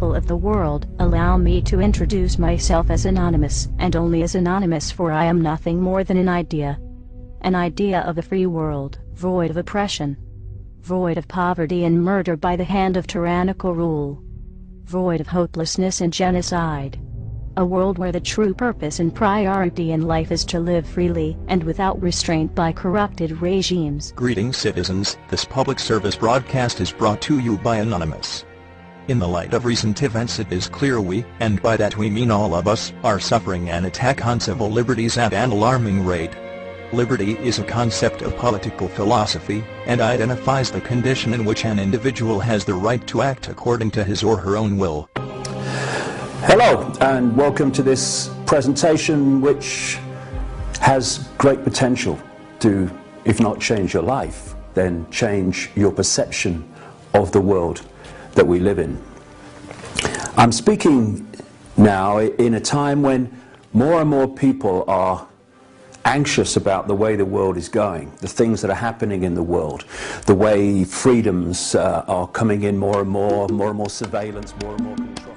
people of the world, allow me to introduce myself as anonymous, and only as anonymous, for I am nothing more than an idea of a free world, void of oppression, void of poverty and murder by the hand of tyrannical rule, void of hopelessness and genocide. A world where the true purpose and priority in life is to live freely and without restraint by corrupted regimes. Greetings, citizens. This public service broadcast is brought to you by Anonymous. In the light of recent events, it is clear we, and by that we mean all of us, are suffering an attack on civil liberties at an alarming rate. Liberty is a concept of political philosophy, and identifies the condition in which an individual has the right to act according to his or her own will. Hello, and welcome to this presentation which has great potential to, if not change your life, then change your perception of the world that we live in. I'm speaking now in a time when more and more people are anxious about the way the world is going, the things that are happening in the world, the way freedoms are coming in more and more surveillance, more and more control.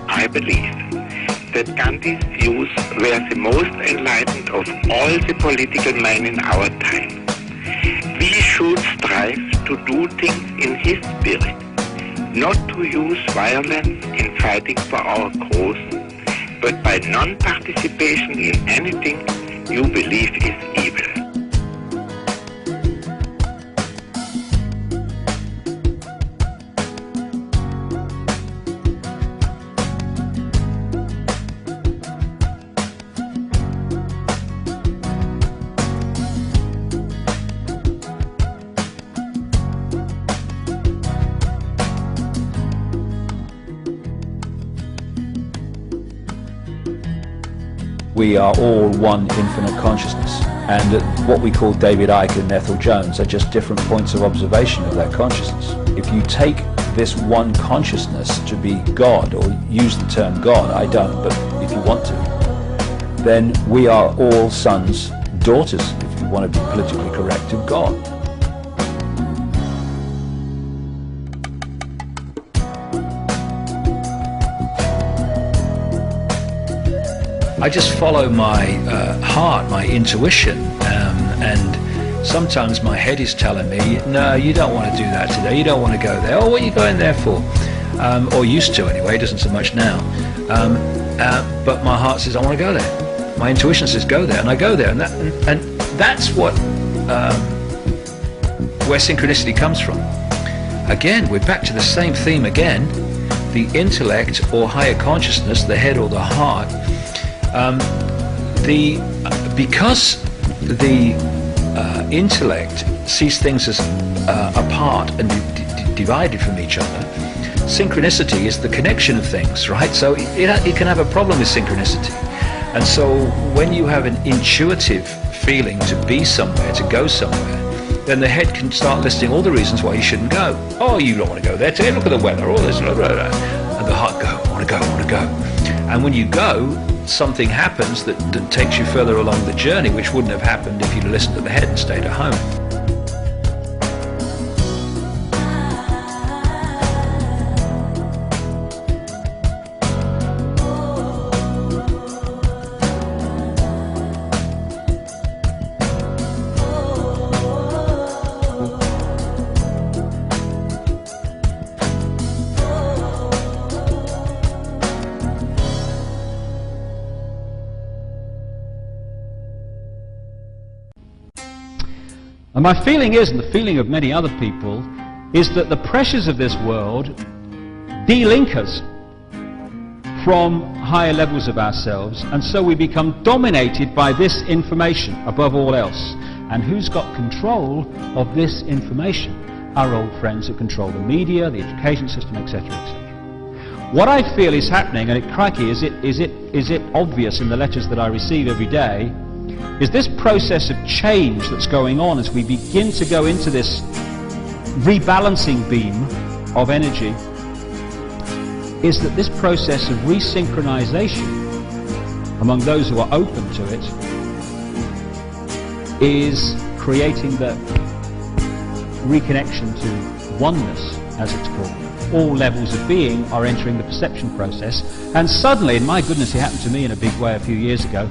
I believe that Gandhi's views were the most enlightened of all the political men in our time. We should strive to do things in his spirit, not to use violence in fighting for our cause, but by non-participation in anything you believe is evil. We are all one infinite consciousness, and what we call David Icke and Ethel Jones are just different points of observation of that consciousness. If you take this one consciousness to be God, or use the term God, I don't, but if you want to, then we are all sons, daughters, if you want to be politically correct, of God. I just follow my heart, my intuition, and sometimes my head is telling me, no, you don't want to do that today, you don't want to go there. Oh, what are you going there for? Or used to anyway, it doesn't so much now. But my heart says, I want to go there. My intuition says, go there, and I go there. And that's what where synchronicity comes from. Again, we're back to the same theme again. The intellect or higher consciousness, the head or the heart, because the intellect sees things as apart and divided from each other, synchronicity is the connection of things, right? So it can have a problem with synchronicity. And so when you have an intuitive feeling to be somewhere, to go somewhere, then the head can start listing all the reasons why you shouldn't go. Oh, you don't want to go there today, look at the weather, all this, blah, blah, blah. And the heart go, I want to go, I want to go. And when you go, something happens that takes you further along the journey, which wouldn't have happened if you'd listened to the head and stayed at home. And my feeling is, and the feeling of many other people, is that the pressures of this world de-link us from higher levels of ourselves, and so we become dominated by this information above all else. And who's got control of this information? Our old friends who control the media, the education system, etc., etc. What I feel is happening, and crikey, is it obvious in the letters that I receive every day, is this process of change that's going on as we begin to go into this rebalancing beam of energy, is that this process of resynchronization among those who are open to it is creating the reconnection to oneness, as it's called. All levels of being are entering the perception process, and suddenly, and my goodness, it happened to me in a big way a few years ago.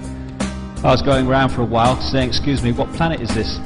I was going around for a while saying, excuse me, what planet is this?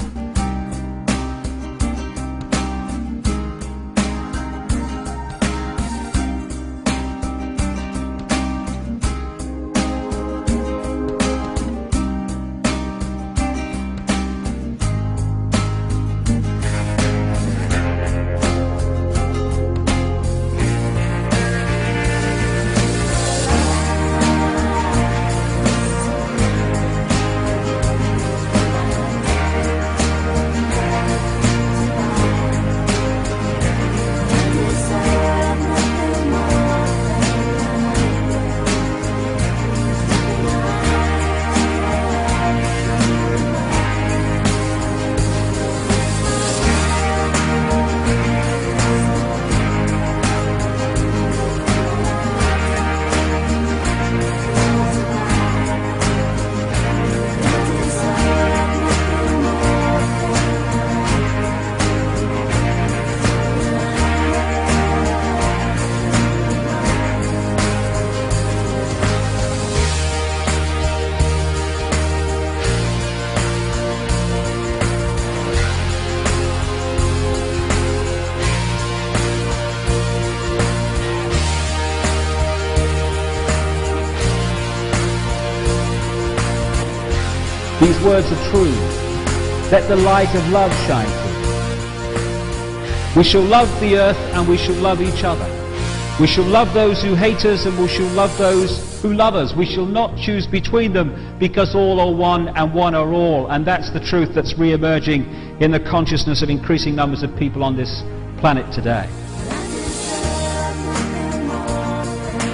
These words are true. Let the light of love shine through. We shall love the earth and we shall love each other. We shall love those who hate us and we shall love those who love us. We shall not choose between them, because all are one and one are all. And that's the truth that's re-emerging in the consciousness of increasing numbers of people on this planet today.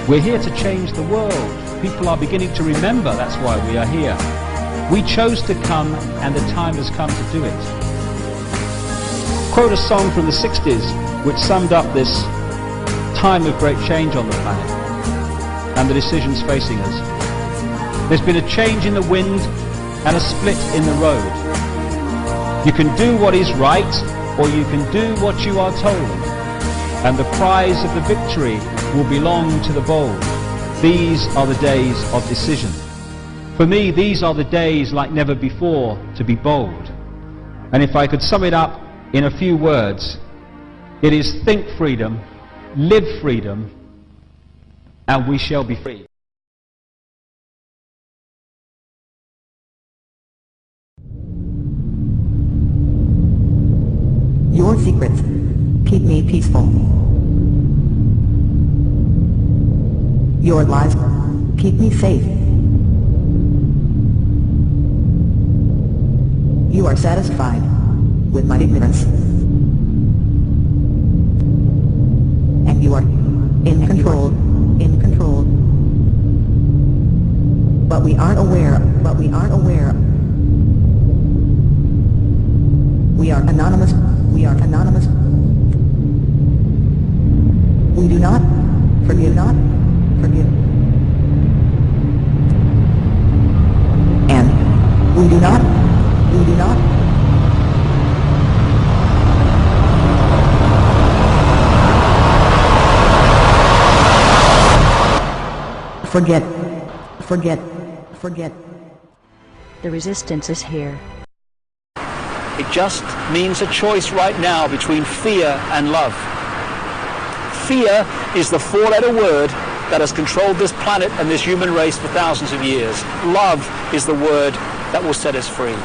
We're here to change the world. People are beginning to remember that's why we are here. We chose to come, and the time has come to do it. Quote a song from the 60s which summed up this time of great change on the planet and the decisions facing us. There's been a change in the wind and a split in the road. You can do what is right, or you can do what you are told, and the prize of the victory will belong to the bold. These are the days of decision. For me, these are the days like never before to be bold. And if I could sum it up in a few words, it is think freedom, live freedom, and we shall be free. Your secrets keep me peaceful. Your lies keep me safe. You are satisfied with my ignorance, and you are in control, but we aren't aware, we are anonymous, we do not forgive, and we do not forget. The resistance is here. It just means a choice right now between fear and love. Fear is the four-letter word that has controlled this planet and this human race for thousands of years. Love is the word that will set us free.